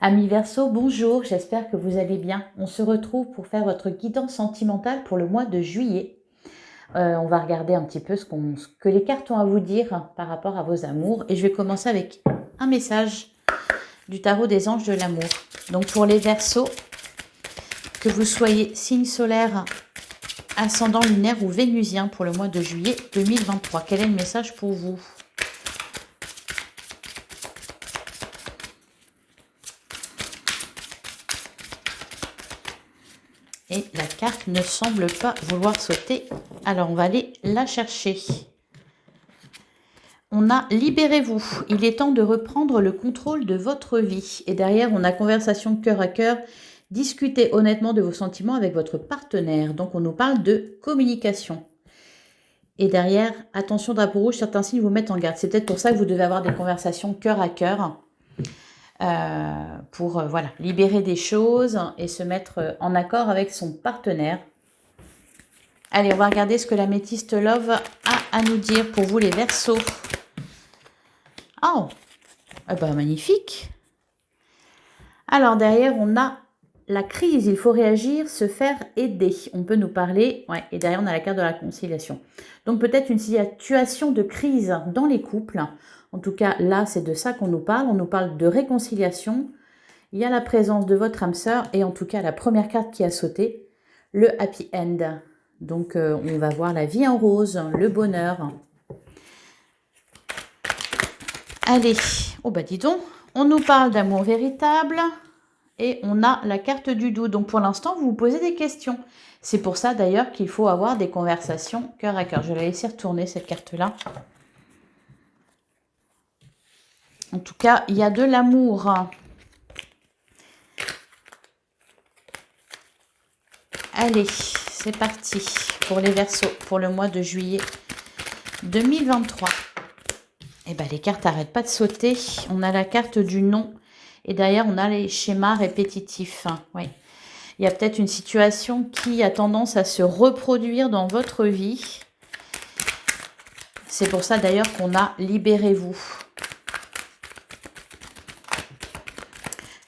Amis Verseau, bonjour, j'espère que vous allez bien. On se retrouve pour faire votre guidance sentimentale pour le mois de juillet. On va regarder un petit peu ce que les cartes ont à vous dire par rapport à vos amours. Et je vais commencer avec un message du tarot des anges de l'amour. Donc pour les Verseaux, que vous soyez signe solaire, ascendant lunaire ou vénusien pour le mois de juillet 2023. Quel est le message pour vous ? Et la carte ne semble pas vouloir sauter. Alors, on va aller la chercher. On a « Libérez-vous ». Il est temps de reprendre le contrôle de votre vie. Et derrière, on a « Conversation cœur à cœur ». Discutez honnêtement de vos sentiments avec votre partenaire. Donc, on nous parle de communication. Et derrière, attention, drapeau rouge, certains signes vous mettent en garde. C'est peut-être pour ça que vous devez avoir des conversations cœur à cœur. Pour voilà, libérer des choses et se mettre en accord avec son partenaire. Allez, on va regarder ce que la Métiste Love a à nous dire pour vous les Verseaux. Oh, eh ben, magnifique. Alors derrière, on a la crise, il faut réagir, se faire aider. On peut nous parler, ouais, et derrière, on a la carte de la conciliation. Donc peut-être une situation de crise dans les couples. En tout cas, là, c'est de ça qu'on nous parle. On nous parle de réconciliation. Il y a la présence de votre âme sœur et en tout cas, la première carte qui a sauté, le happy end. Donc, on va voir la vie en rose, le bonheur. Allez, oh bah dis donc, on nous parle d'amour véritable et on a la carte du doute. Donc, pour l'instant, vous vous posez des questions. C'est pour ça d'ailleurs qu'il faut avoir des conversations cœur à cœur. Je vais la laisser retourner cette carte-là. En tout cas, il y a de l'amour. Allez, c'est parti pour les Verseaux pour le mois de juillet 2023. Eh bien, les cartes n'arrêtent pas de sauter. On a la carte du non et derrière, on a les schémas répétitifs. Oui. Il y a peut-être une situation qui a tendance à se reproduire dans votre vie. C'est pour ça d'ailleurs qu'on a « Libérez-vous ».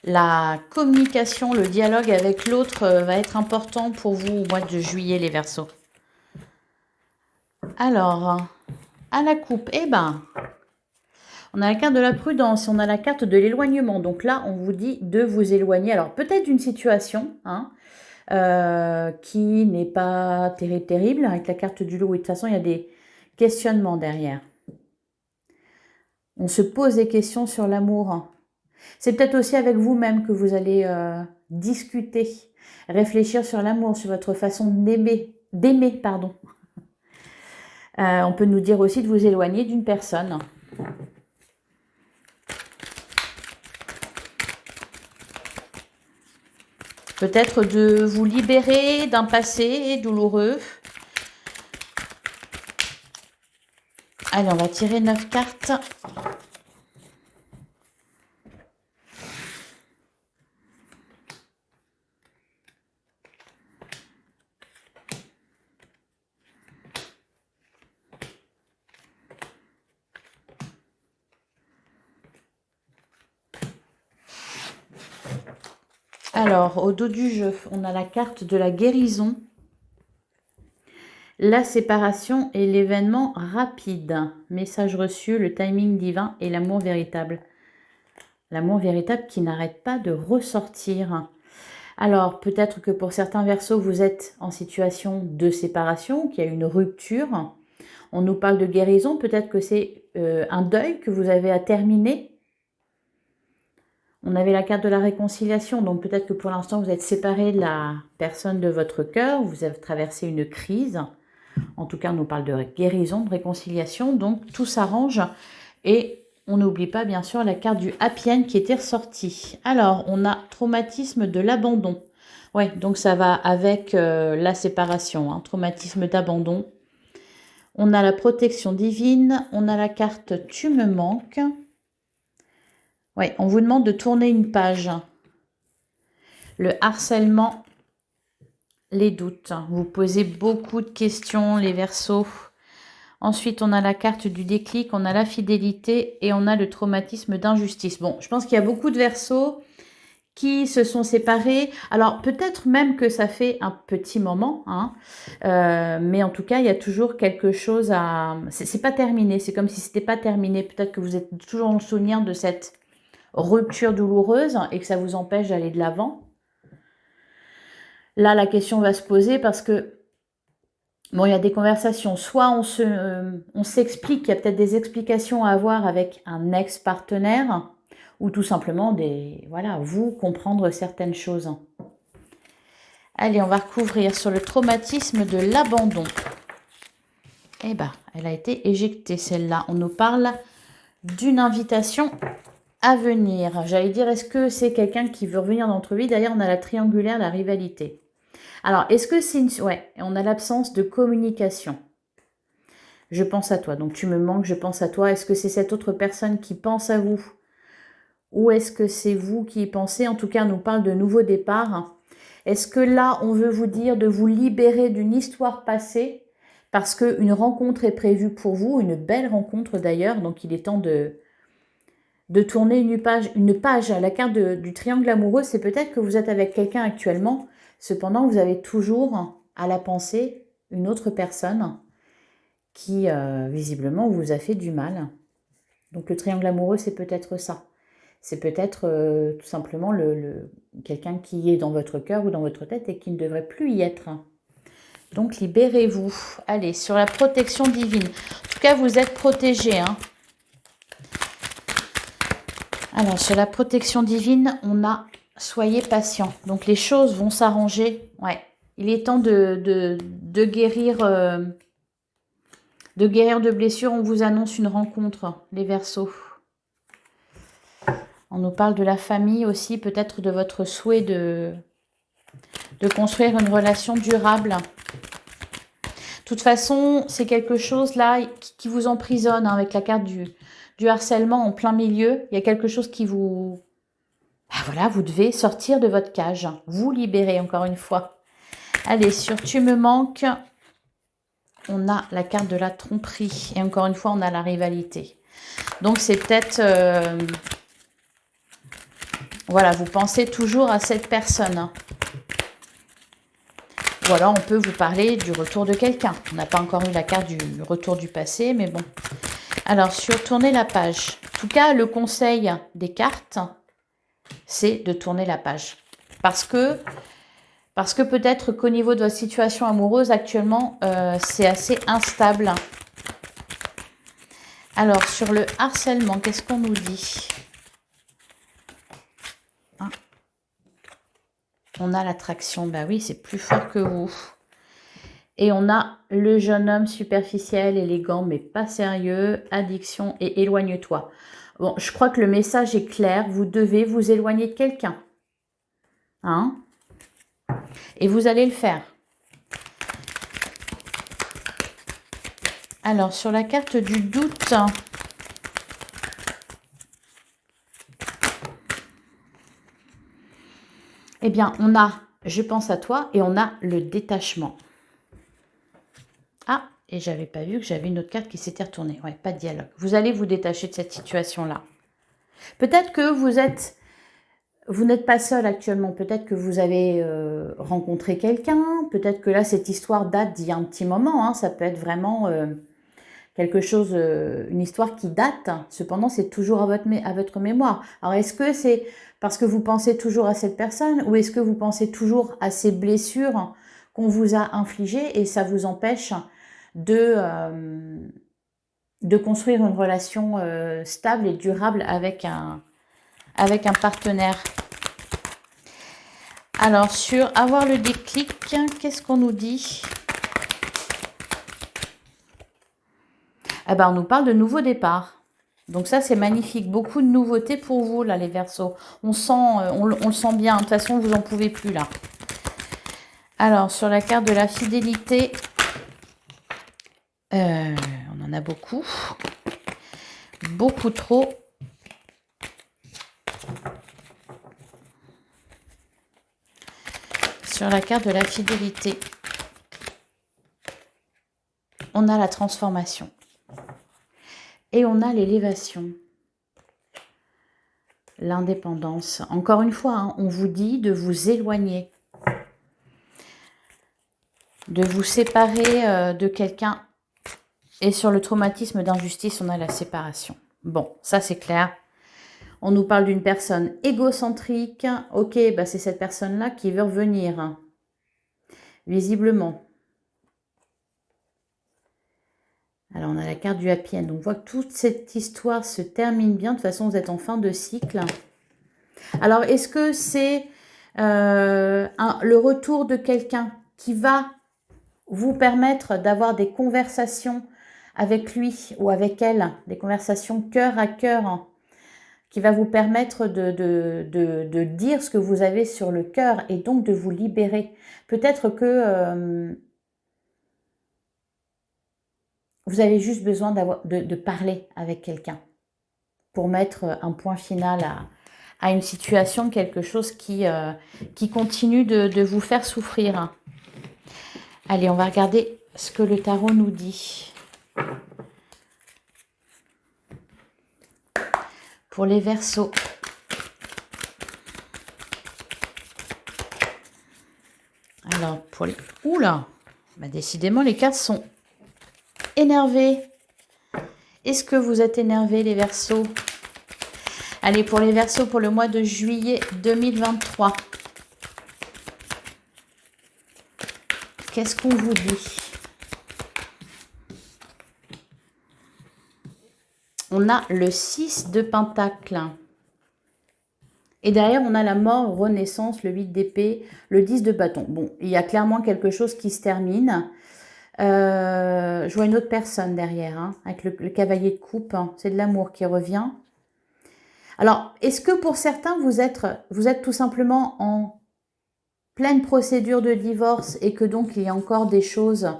La communication, le dialogue avec l'autre va être important pour vous au mois de juillet, les Verseaux. Alors, à la coupe, eh ben, on a la carte de la prudence, on a la carte de l'éloignement. Donc là, on vous dit de vous éloigner. Alors, peut-être d'une situation qui n'est pas terrible. Avec la carte du loup, et de toute façon, il y a des questionnements derrière. On se pose des questions sur l'amour. C'est peut-être aussi avec vous-même que vous allez discuter, réfléchir sur l'amour, sur votre façon d'aimer, pardon. On peut nous dire aussi de vous éloigner d'une personne. Peut-être de vous libérer d'un passé douloureux. Allez, on va tirer 9 cartes. Alors, au dos du jeu, on a la carte de la guérison, la séparation et l'événement rapide. Message reçu, le timing divin et l'amour véritable. L'amour véritable qui n'arrête pas de ressortir. Alors, peut-être que pour certains Verseaux, vous êtes en situation de séparation, qu'il y a une rupture. On nous parle de guérison, peut-être que c'est un deuil que vous avez à terminer. On avait la carte de la réconciliation, donc peut-être que pour l'instant, vous êtes séparé de la personne de votre cœur, vous avez traversé une crise. En tout cas, on nous parle de guérison, de réconciliation, donc tout s'arrange. Et on n'oublie pas, bien sûr, la carte du happy end qui était ressortie. Alors, on a traumatisme de l'abandon. Ouais, donc ça va avec la séparation, traumatisme d'abandon. On a la protection divine, on a la carte « Tu me manques ». Oui, on vous demande de tourner une page. Le harcèlement, les doutes. Vous posez beaucoup de questions, les Verseaux. Ensuite, on a la carte du déclic, on a la fidélité et on a le traumatisme d'injustice. Bon, je pense qu'il y a beaucoup de Verseaux qui se sont séparés. Alors, peut-être même que ça fait un petit moment, hein, mais en tout cas, il y a toujours quelque chose à... C'est pas terminé, c'est comme si c'était pas terminé. Peut-être que vous êtes toujours dans le souvenir de cette rupture douloureuse et que ça vous empêche d'aller de l'avant. Là, la question va se poser parce que, bon, il y a des conversations. Soit on s'explique, il y a peut-être des explications à avoir avec un ex-partenaire, ou tout simplement, voilà, vous comprendre certaines choses. Allez, on va recouvrir sur le traumatisme de l'abandon. Eh bien, elle a été éjectée, celle-là. On nous parle d'une invitation à venir. J'allais dire, est-ce que c'est quelqu'un qui veut revenir dans notre vie? D'ailleurs, on a la triangulaire, la rivalité. Alors, est-ce que c'est une... Ouais, on a l'absence de communication. Je pense à toi. Donc, tu me manques, je pense à toi. Est-ce que c'est cette autre personne qui pense à vous? Ou est-ce que c'est vous qui y pensez? En tout cas, on nous parle de nouveau départ. Est-ce que là, on veut vous dire de vous libérer d'une histoire passée parce qu'une rencontre est prévue pour vous, une belle rencontre d'ailleurs, donc il est temps de tourner une page à la carte du triangle amoureux. C'est peut-être que vous êtes avec quelqu'un actuellement, cependant vous avez toujours à la pensée une autre personne qui visiblement vous a fait du mal. Donc le triangle amoureux, c'est peut-être ça. C'est peut-être tout simplement quelqu'un qui est dans votre cœur ou dans votre tête et qui ne devrait plus y être. Donc libérez-vous. Allez, sur la protection divine. En tout cas, vous êtes protégés, hein. Alors, sur la protection divine, on a « Soyez patient ». Donc, les choses vont s'arranger. Ouais, il est temps de guérir de blessures. On vous annonce une rencontre, les Verseaux. On nous parle de la famille aussi, peut-être de votre souhait de construire une relation durable. De toute façon, c'est quelque chose là qui vous emprisonne, hein, avec la carte du harcèlement en plein milieu. Il y a quelque chose qui vous... Ben voilà, vous devez sortir de votre cage, vous libérer encore une fois. Allez, sur Tu me manques, on a la carte de la tromperie. Et encore une fois, on a la rivalité. Donc, c'est peut-être... voilà, vous pensez toujours à cette personne, hein. Ou alors, on peut vous parler du retour de quelqu'un. On n'a pas encore eu la carte du retour du passé, mais bon. Alors, sur tourner la page. En tout cas, le conseil des cartes, c'est de tourner la page. Parce que peut-être qu'au niveau de votre situation amoureuse, actuellement, c'est assez instable. Alors, sur le harcèlement, qu'est-ce qu'on nous dit? Hein, on a l'attraction. Bah oui, c'est plus fort que vous. Et on a le jeune homme superficiel, élégant, mais pas sérieux, addiction et éloigne-toi. Bon, je crois que le message est clair. Vous devez vous éloigner de quelqu'un. Hein? Et vous allez le faire. Alors, sur la carte du doute, eh bien, on a « Je pense à toi » et on a le détachement. Ah, et j'avais pas vu que j'avais une autre carte qui s'était retournée. Ouais, pas de dialogue. Vous allez vous détacher de cette situation-là. Peut-être que vous n'êtes pas seul actuellement. Peut-être que vous avez rencontré quelqu'un. Peut-être que là, cette histoire date d'il y a un petit moment, hein. Ça peut être vraiment quelque chose, une histoire qui date. Cependant, c'est toujours à votre mémoire. Alors, est-ce que c'est parce que vous pensez toujours à cette personne ou est-ce que vous pensez toujours à ces blessures qu'on vous a infligées et ça vous empêche de construire une relation stable et durable avec un partenaire? Alors, sur avoir le déclic, qu'est-ce qu'on nous dit? Eh ben, on nous parle de nouveau départ. Donc ça, c'est magnifique. Beaucoup de nouveautés pour vous, là, les Verseaux. On le sent bien. De toute façon, vous n'en pouvez plus, là. Alors, sur la carte de la fidélité, on en a beaucoup. Beaucoup trop. Sur la carte de la fidélité, on a la transformation. Et on a l'élévation. l'indépendance. Encore une fois, hein, on vous dit de vous éloigner, de vous séparer de quelqu'un. Et sur le traumatisme d'injustice, on a la séparation. Bon, ça c'est clair. On nous parle d'une personne égocentrique. Ok, bah c'est cette personne-là qui veut revenir, hein, visiblement. Alors, on a la carte du happy end. On voit que toute cette histoire se termine bien. De toute façon, vous êtes en fin de cycle. Alors, est-ce que c'est le retour de quelqu'un qui va vous permettre d'avoir des conversations avec lui ou avec elle, des conversations cœur à cœur, hein, qui va vous permettre de dire ce que vous avez sur le cœur et donc de vous libérer. Peut-être que vous avez juste besoin de parler avec quelqu'un pour mettre un point final à une situation, quelque chose qui continue de vous faire souffrir. Allez, on va regarder ce que le tarot nous dit. Pour les Verseaux. Alors, pour les... Oula, bah, décidément, les cartes sont énervées. Est-ce que vous êtes énervés, les Verseaux? Allez, pour les Verseaux, pour le mois de juillet 2023. Qu'est-ce qu'on vous dit? On a le 6 de Pentacle. Et derrière, on a la mort, renaissance, le 8 d'épée, le 10 de bâton. Bon, il y a clairement quelque chose qui se termine. Je vois une autre personne derrière, hein, avec le cavalier de coupe. Hein. C'est de l'amour qui revient. Alors, est-ce que pour certains, vous êtes tout simplement en pleine procédure de divorce et que donc il y a encore des choses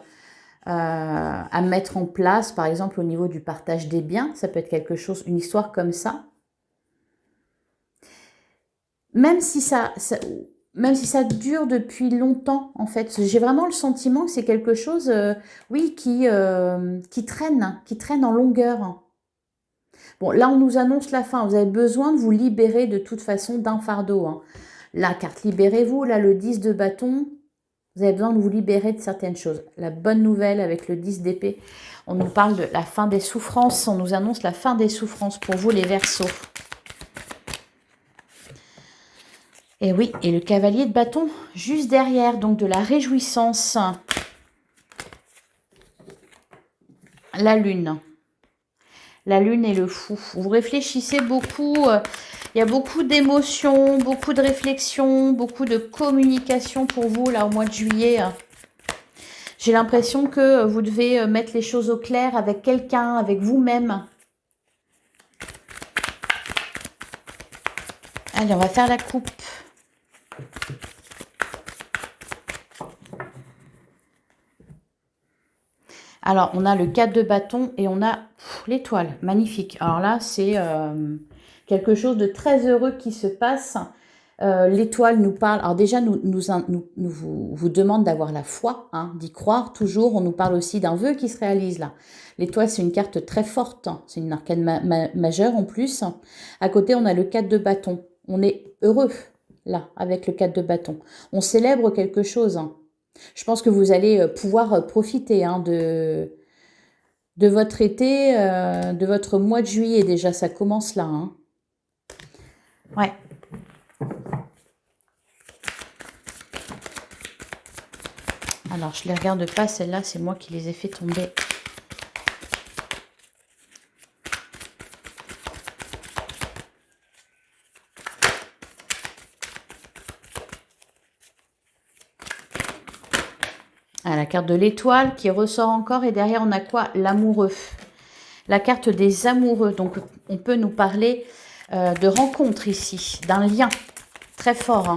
à mettre en place, par exemple au niveau du partage des biens, ça peut être quelque chose, une histoire comme ça. Même si ça dure depuis longtemps, en fait, j'ai vraiment le sentiment que c'est quelque chose, oui, qui traîne en longueur. Bon, là, on nous annonce la fin. Vous avez besoin de vous libérer de toute façon d'un fardeau. Hein. La carte libérez-vous, là, le 10 de bâton, vous avez besoin de vous libérer de certaines choses. La bonne nouvelle avec le 10 d'épée, on nous parle de la fin des souffrances. On nous annonce la fin des souffrances pour vous, les Verseaux. Et oui, et le cavalier de bâton juste derrière, donc de la réjouissance. La lune. La lune et le fou. Vous réfléchissez beaucoup, il y a beaucoup d'émotions, beaucoup de réflexions, beaucoup de communication pour vous, là, au mois de juillet. J'ai l'impression que vous devez mettre les choses au clair avec quelqu'un, avec vous-même. Allez, on va faire la coupe. Alors, on a le 4 de bâton et on a l'étoile. Magnifique. Alors là, c'est quelque chose de très heureux qui se passe. L'étoile nous parle. Alors déjà, vous demande d'avoir la foi, hein, d'y croire toujours. On nous parle aussi d'un vœu qui se réalise là. L'étoile, c'est une carte très forte. Hein. C'est une arcane majeure en plus. À côté, on a le 4 de bâton. On est heureux là, avec le 4 de bâton. On célèbre quelque chose. Hein. Je pense que vous allez pouvoir profiter hein, de votre été, de votre mois de juillet. Déjà, ça commence là. Hein. Ouais. Alors, je les regarde pas, celles-là, c'est moi qui les ai fait tomber. Ah, la carte de l'étoile qui ressort encore. Et derrière, on a quoi? L'amoureux. La carte des amoureux. Donc, on peut nous parler de rencontre ici, d'un lien très fort. Hein.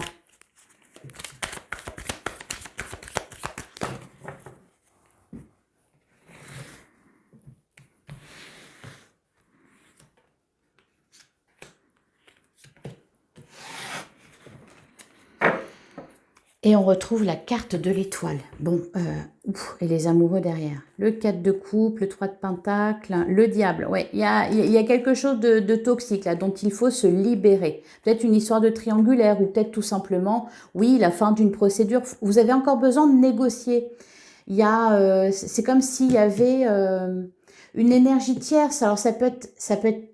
Et on retrouve la carte de l'étoile. Bon, et les amoureux derrière. Le 4 de coupe, le 3 de pentacle, le diable. Ouais, il y a quelque chose de toxique là, dont il faut se libérer. Peut-être une histoire de triangulaire ou peut-être tout simplement, oui, la fin d'une procédure. Vous avez encore besoin de négocier. C'est comme s'il y avait une énergie tierce. Alors ça peut être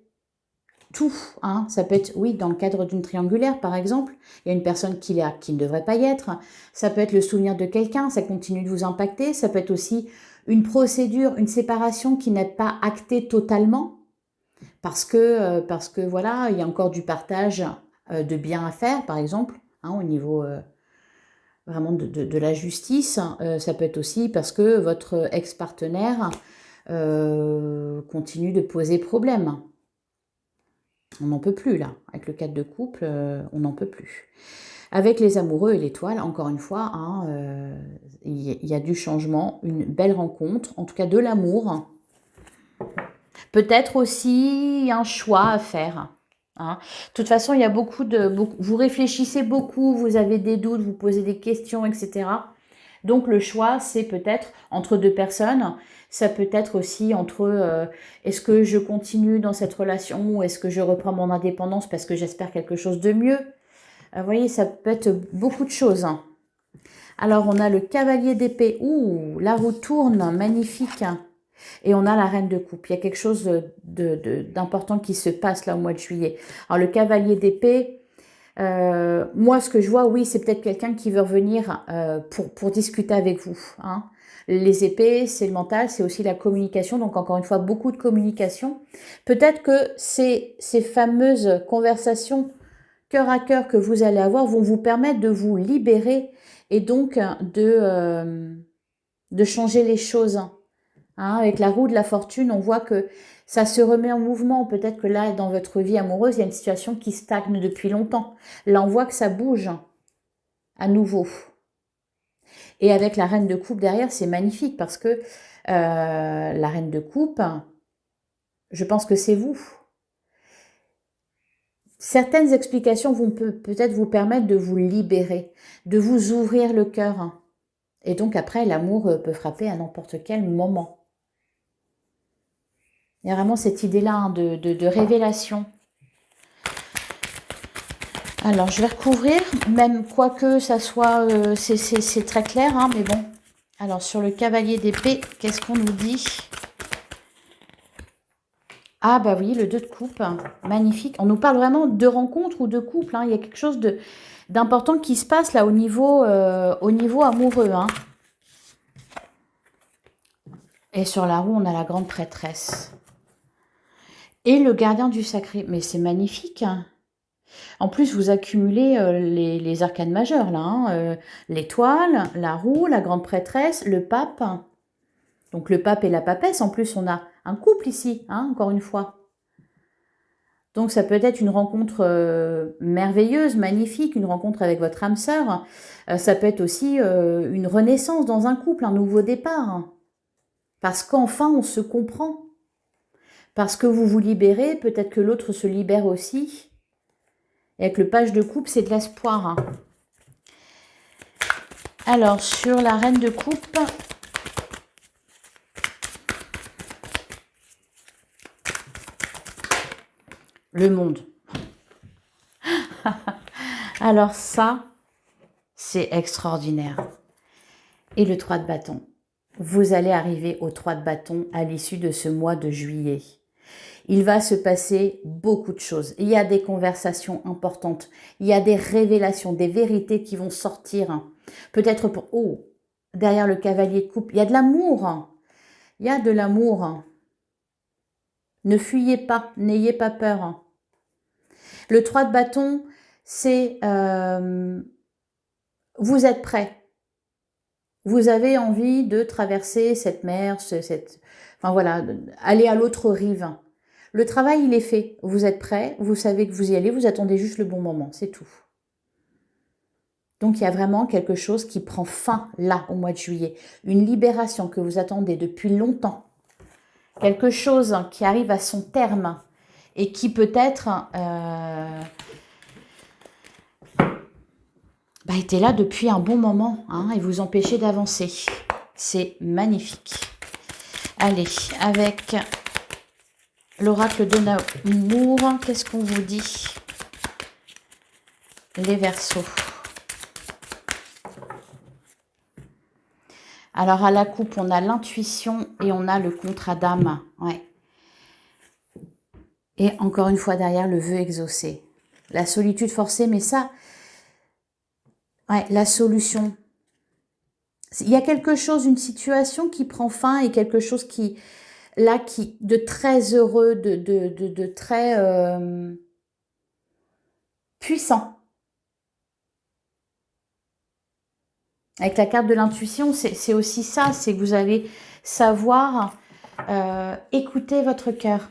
tout, hein. Ça peut être, oui, dans le cadre d'une triangulaire, par exemple, il y a une personne qui ne devrait pas y être. Ça peut être le souvenir de quelqu'un, ça continue de vous impacter. Ça peut être aussi une procédure, une séparation qui n'est pas actée totalement, parce que voilà, il y a encore du partage de biens à faire, par exemple, hein, au niveau vraiment de la justice. Ça peut être aussi parce que votre ex-partenaire continue de poser problème. On n'en peut plus là. Avec le 4 de couple, on n'en peut plus. Avec les amoureux et l'étoile, encore une fois, hein, il y a du changement, une belle rencontre, en tout cas de l'amour. Peut-être aussi un choix à faire. Hein. De toute façon, il y a vous réfléchissez beaucoup, vous avez des doutes, vous posez des questions, etc. Donc le choix, c'est peut-être entre deux personnes. Ça peut être aussi entre est-ce que je continue dans cette relation ou est-ce que je reprends mon indépendance parce que j'espère quelque chose de mieux. Vous voyez, ça peut être beaucoup de choses. Hein. Alors, on a le cavalier d'épée. Ouh, la roue tourne, magnifique. Et on a la reine de coupe. Il y a quelque chose d'important qui se passe là au mois de juillet. Alors, le cavalier d'épée, moi, ce que je vois, oui, c'est peut-être quelqu'un qui veut revenir pour discuter avec vous. Hein. Les épées, c'est le mental, c'est aussi la communication. Donc, encore une fois, beaucoup de communication. Peut-être que ces fameuses conversations cœur à cœur que vous allez avoir vont vous permettre de vous libérer et donc de changer les choses. Hein, avec la roue de la fortune, on voit que ça se remet en mouvement. Peut-être que là, dans votre vie amoureuse, il y a une situation qui stagne depuis longtemps. Là, on voit que ça bouge à nouveau. Et avec la reine de coupe derrière, c'est magnifique parce que la reine de coupe, je pense que c'est vous. Certaines explications vont peut-être vous permettre de vous libérer, de vous ouvrir le cœur. Et donc après, l'amour peut frapper à n'importe quel moment. Il y a vraiment cette idée-là hein, de révélation. Alors, je vais recouvrir, même quoique ça soit... c'est très clair, hein, mais bon. Alors, sur le cavalier d'épée, qu'est-ce qu'on nous dit ? Ah bah oui, le 2 de coupe, magnifique. On nous parle vraiment de rencontre ou de couple. Hein. Il y a quelque chose d'important qui se passe là au niveau amoureux. Hein. Et sur la roue, on a la grande prêtresse. Et le gardien du sacré. Mais c'est magnifique. Hein. En plus, vous accumulez les arcanes majeures, là. Hein. L'étoile, la roue, la grande prêtresse, le pape. Donc le pape et la papesse. En plus, on a un couple ici, hein, encore une fois. Donc ça peut être une rencontre merveilleuse, magnifique, une rencontre avec votre âme sœur. Ça peut être aussi une renaissance dans un couple, un nouveau départ. Parce qu'enfin, on se comprend. Parce que vous vous libérez, peut-être que l'autre se libère aussi. Et avec le page de coupe, c'est de l'espoir. Hein. Alors, sur la reine de coupe, le monde. Alors ça, c'est extraordinaire. Et le 3 de bâton. Vous allez arriver au 3 de bâton à l'issue de ce mois de juillet. Il va se passer beaucoup de choses. Il y a des conversations importantes. Il y a des révélations, des vérités qui vont sortir. Peut-être pour... Oh, derrière le cavalier de coupe, il y a de l'amour. Il y a de l'amour. Ne fuyez pas, n'ayez pas peur. Le 3 de bâton, c'est... vous êtes prêt. Vous avez envie de traverser cette mer, enfin voilà, aller à l'autre rive. Le travail, il est fait. Vous êtes prêt, vous savez que vous y allez, vous attendez juste le bon moment, c'est tout. Donc, il y a vraiment quelque chose qui prend fin là, au mois de juillet. Une libération que vous attendez depuis longtemps. Quelque chose qui arrive à son terme et qui peut-être était là depuis un bon moment hein, et vous empêchez d'avancer. C'est magnifique. Allez, avec l'oracle de l'amour, qu'est-ce qu'on vous dit? Les Verseaux. Alors, à la coupe, on a l'intuition et on a le contrat d'âme. Ouais. Et encore une fois, derrière, le vœu exaucé. La solitude forcée, mais ça, ouais, la solution. Il y a quelque chose, une situation qui prend fin et quelque chose qui, là, de très heureux, de très puissant. Avec la carte de l'intuition, c'est aussi ça, c'est que vous allez savoir écouter votre cœur.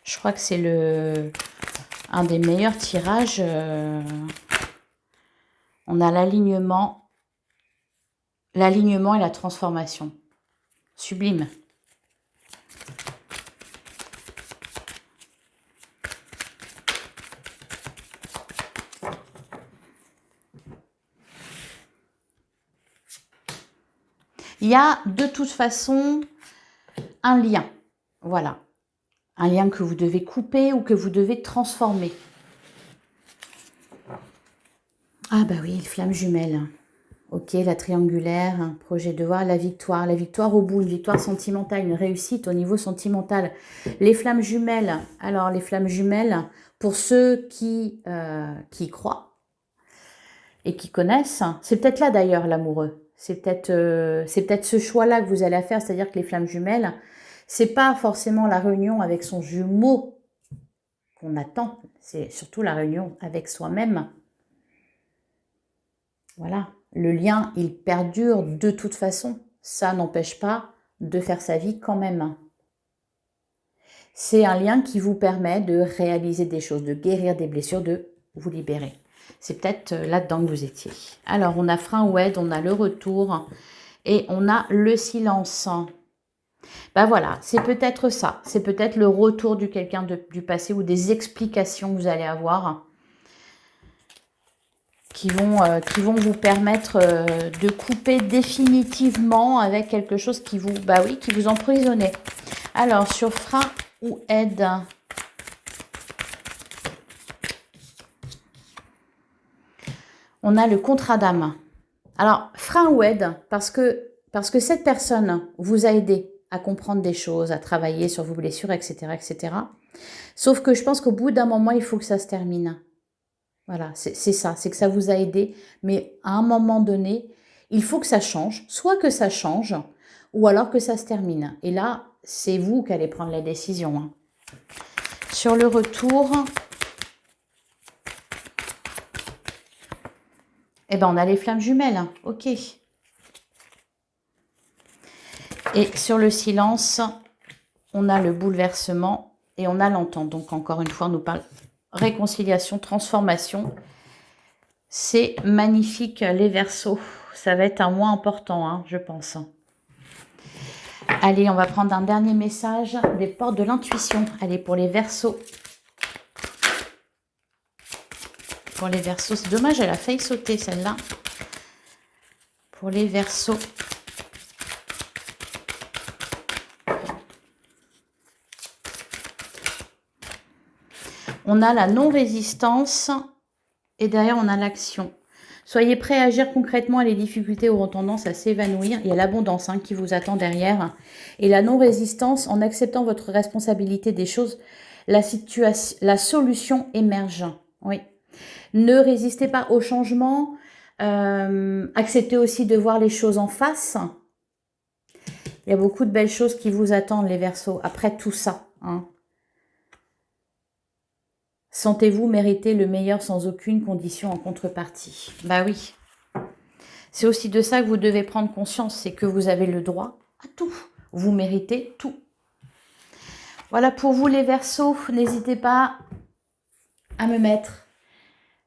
Je crois que c'est un des meilleurs tirages. On a l'alignement et la transformation. Sublime. Il y a de toute façon un lien, voilà. Un lien que vous devez couper ou que vous devez transformer. Ah bah oui, les flammes jumelles. Ok, la triangulaire, un projet de voir, la victoire au bout, une victoire sentimentale, une réussite au niveau sentimental. Les flammes jumelles, alors les flammes jumelles, pour ceux qui y croient et qui connaissent, c'est peut-être là d'ailleurs l'amoureux. C'est peut-être ce choix-là que vous allez faire, c'est-à-dire que les flammes jumelles, c'est pas forcément la réunion avec son jumeau qu'on attend, c'est surtout la réunion avec soi-même. Voilà, le lien, il perdure de toute façon. Ça n'empêche pas de faire sa vie quand même. C'est un lien qui vous permet de réaliser des choses, de guérir des blessures, de vous libérer. C'est peut-être là-dedans que vous étiez. Alors, on a frein ou aide, on a le retour et on a le silence. Ben voilà, c'est peut-être ça. C'est peut-être le retour du quelqu'un du passé ou des explications que vous allez avoir qui vont vous permettre de couper définitivement avec quelque chose qui vous, qui vous emprisonnait. Alors, sur frein ou aide, on a le contrat d'âme. Alors, frein ou aide, parce que cette personne vous a aidé à comprendre des choses, à travailler sur vos blessures, etc., etc. Sauf que je pense qu'au bout d'un moment, il faut que ça se termine. Voilà, c'est ça, c'est que ça vous a aidé, mais à un moment donné, il faut que ça change, soit que ça change, ou alors que ça se termine. Et là, c'est vous qui allez prendre la décision. Hein. Sur le retour, eh ben, on a les flammes jumelles, hein. Ok. Et sur le silence, on a le bouleversement et on a l'entente. Donc, encore une fois, on nous parle réconciliation, transformation. C'est magnifique, les Verseaux. Ça va être un mois important, hein, je pense. Allez, on va prendre un dernier message des portes de l'intuition. Allez, pour les Verseaux. Pour les Verseaux, c'est dommage, elle a failli sauter celle-là. Pour les Verseaux. On a la non-résistance et derrière, on a l'action. Soyez prêts à agir concrètement, les difficultés auront tendance à s'évanouir. Il y a l'abondance qui vous attend derrière. Et la non-résistance, en acceptant votre responsabilité des choses, la solution émerge. Oui. Ne résistez pas au changement. Acceptez aussi de voir les choses en face. Il y a beaucoup de belles choses qui vous attendent, les Verseaux, après tout ça. Hein. Sentez-vous mériter le meilleur sans aucune condition en contrepartie? Bah oui. C'est aussi de ça que vous devez prendre conscience, c'est que vous avez le droit à tout. Vous méritez tout. Voilà pour vous les Verseaux. N'hésitez pas à me mettre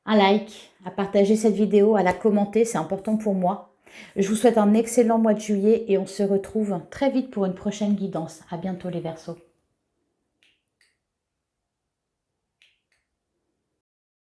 un like, à partager cette vidéo, à la commenter, c'est important pour moi. Je vous souhaite un excellent mois de juillet et on se retrouve très vite pour une prochaine guidance. À bientôt les Verseaux.